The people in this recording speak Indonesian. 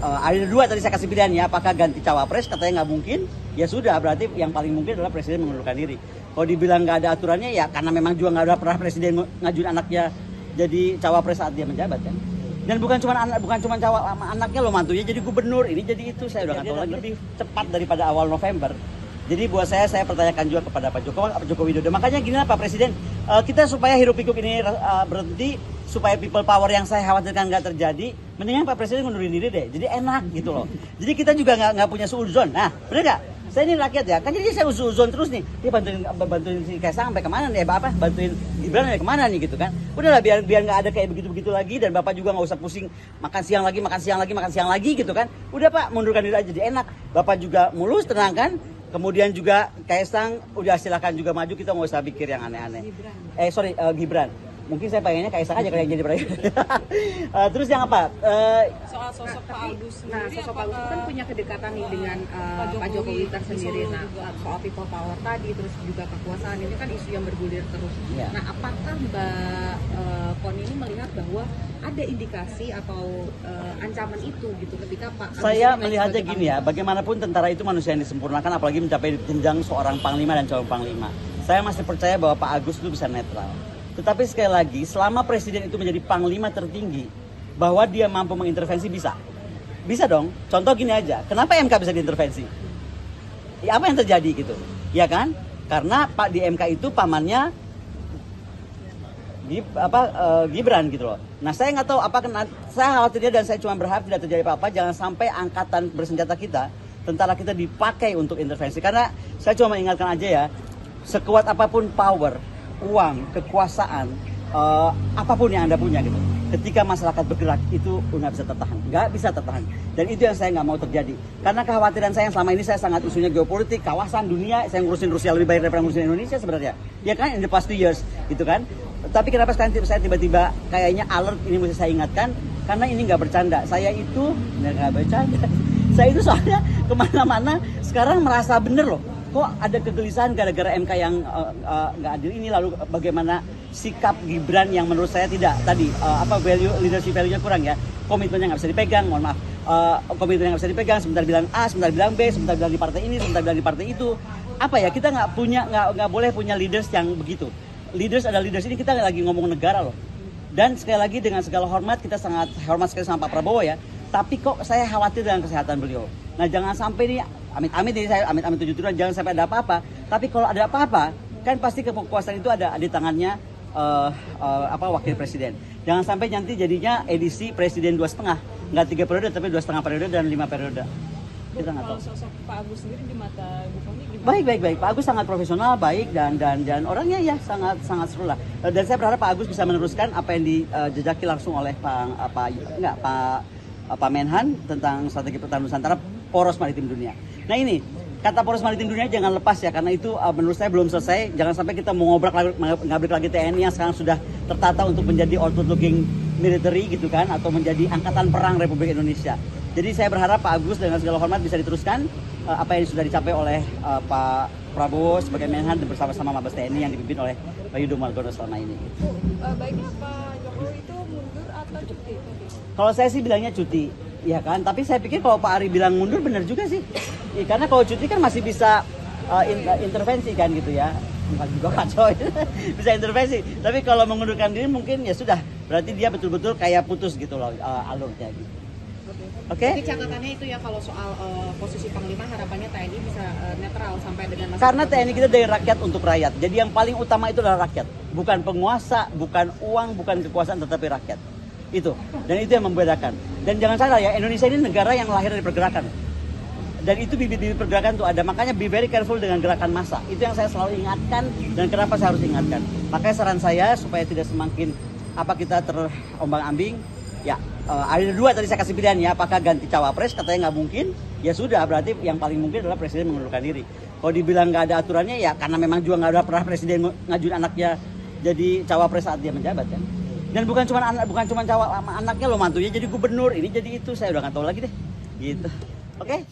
Ada dua tadi saya kasih pilihan ya, apakah ganti cawapres, katanya nggak mungkin, ya sudah berarti yang paling mungkin adalah presiden mengundurkan diri. Kalau dibilang nggak ada aturannya ya karena memang juga nggak ada pernah presiden ngajuin anaknya jadi cawapres saat dia menjabat kan. Dan bukan cuma anaknya loh, mantunya jadi gubernur, ini jadi itu, saya udah nggak tahu lagi, lebih cepat daripada awal November. Jadi buat saya pertanyakan juga kepada Pak Joko Widodo. Makanya gini lah Pak Presiden, kita supaya hiruk pikuk ini berhenti, supaya people power yang saya khawatirkan nggak terjadi, mendingan Pak Presiden ngundurin diri deh. Jadi enak gitu loh. Jadi kita juga nggak punya suuzon. Nah, bener nggak? Saya ini rakyat ya, kan jadi saya suuzon terus nih. Dia bantuin si Kaisang sampai kemana nih? Bantuin Gibran sampai kemana nih gitu kan? Udahlah biar nggak ada kayak begitu lagi, dan Bapak juga nggak usah pusing makan siang lagi gitu kan? Udah Pak, mundurkan diri aja, jadi enak. Bapak juga mulus, tenang kan? Kemudian juga Kaisang udah silakan juga maju, kita nggak usah pikir yang aneh-aneh. Gibran. Mungkin saya pengennya Kaisang aja kalau yang jadi presiden. Terus yang apa? Soal sosok Pak Agus sendiri, sosok Pak Agus kan punya kedekatan nih dengan Pak Jokowi tersendiri. Nah, soal people power tadi, terus juga kekuasaan, ini kan isu yang bergulir terus. Ya. Nah, apakah Mbak Koni ini melihat bahwa ada indikasi atau ancaman itu gitu ketika Pak Agus Saya melihatnya gini ya, bagaimanapun tentara itu manusia yang disempurnakan, apalagi mencapai jenjang seorang panglima dan calon panglima. Saya masih percaya bahwa Pak Agus itu bisa netral. Tetapi sekali lagi, selama presiden itu menjadi panglima tertinggi, bahwa dia mampu mengintervensi, bisa. Bisa dong. Contoh gini aja, kenapa MK bisa diintervensi? Ya, apa yang terjadi gitu? Ya kan? Karena Pak di MK itu pamannya Gibran gitu loh. Nah, saya nggak tahu saya khawatirnya, dan saya cuma berharap tidak terjadi apa-apa, jangan sampai angkatan bersenjata kita, tentara kita dipakai untuk intervensi. Karena saya cuma mengingatkan aja ya, sekuat apapun power, uang, kekuasaan, apapun yang Anda punya gitu, ketika masyarakat bergerak itu nggak bisa tertahan. Dan itu yang saya nggak mau terjadi. Karena kekhawatiran saya yang selama ini, saya sangat isunya geopolitik, kawasan, dunia, saya ngurusin Rusia lebih baik daripada ngurusin Indonesia sebenarnya. Ya kan, in the past 2 years gitu kan. Tapi kenapa sekarang saya tiba-tiba kayaknya alert, ini mesti saya ingatkan, karena ini nggak bercanda. Saya itu nggak bercanda. Saya itu soalnya kemana-mana sekarang merasa bener loh. Kok ada kegelisahan gara-gara MK yang nggak adil ini, lalu bagaimana sikap Gibran yang menurut saya tidak tadi leadership value-nya kurang ya, komitmennya nggak bisa dipegang, mohon maaf, komitmennya nggak bisa dipegang, sebentar bilang A, sebentar bilang B, sebentar bilang di partai ini, sebentar bilang di partai itu, apa ya, kita nggak boleh punya leaders yang begitu. Leaders ini, kita lagi ngomong negara loh, dan sekali lagi dengan segala hormat, kita sangat hormat sekali sama Pak Prabowo ya, tapi kok saya khawatir dengan kesehatan beliau. Nah, jangan sampai nih, amit-amit ini saya amit-amit 7 tujuan, jangan sampai ada apa-apa. Tapi kalau ada apa-apa, kan pasti kekuasaan itu ada di tangannya wakil presiden. Jangan sampai nanti jadinya edisi presiden 2,5, nggak 3 periode tapi 2,5 periode dan 5 periode. Kita nggak tahu. Kalau sosok Pak Agus sendiri di mata Bu Koni gimana? Baik. Pak Agus sangat profesional, baik, dan orangnya ya sangat seru lah. Dan saya berharap Pak Agus bisa meneruskan apa yang dijajaki langsung oleh Pak Menhan tentang strategi pertahanan Nusantara, poros maritim dunia. Nah, ini kata poros maritim dunia jangan lepas ya, karena itu menurut saya belum selesai. Jangan sampai kita mau ngabrik lagi TNI yang sekarang sudah tertata untuk menjadi outward looking military gitu kan, atau menjadi angkatan perang Republik Indonesia. Jadi saya berharap Pak Agus dengan segala hormat bisa diteruskan apa yang sudah dicapai oleh Pak Prabowo sebagai Menhan dan bersama-sama Mabes TNI yang dipimpin oleh Pak Yudho Margono selama ini. Baiknya Pak Jokowi itu mundur atau cuti? Kalau saya sih bilangnya cuti, ya kan. Tapi saya pikir kalau Pak Ari bilang mundur benar juga sih. Ya, karena kalau cuti kan masih bisa intervensi kan gitu ya. Bukan juga kacau, bisa intervensi. Tapi kalau mengundurkan diri mungkin ya sudah. Berarti dia betul-betul kayak putus gitu loh alurnya gitu. Oke? Jadi catatannya itu ya, kalau soal posisi panglima, harapannya TNI bisa netral sampai dengan masa. Karena TNI kita dari rakyat untuk rakyat. Jadi yang paling utama itu adalah rakyat. Bukan penguasa, bukan uang, bukan kekuasaan, tetapi rakyat. Itu. Dan itu yang membedakan. Dan jangan salah ya, Indonesia ini negara yang lahir dari pergerakan. Dan itu bibit-bibit pergerakan tuh ada. Makanya be very careful dengan gerakan massa. Itu yang saya selalu ingatkan, dan kenapa saya harus ingatkan. Makanya saran saya supaya tidak semakin kita terombang-ambing, ya ada dua tadi saya kasih pilihan ya, apakah ganti cawapres, katanya nggak mungkin, ya sudah berarti yang paling mungkin adalah presiden mengundurkan diri. Kalau dibilang nggak ada aturannya ya karena memang juga nggak ada pernah presiden ngajuin anaknya jadi cawapres saat dia menjabat kan. Dan bukan cuma anaknya loh, mantunya jadi gubernur, ini jadi itu, saya udah nggak tahu lagi deh gitu. Oke?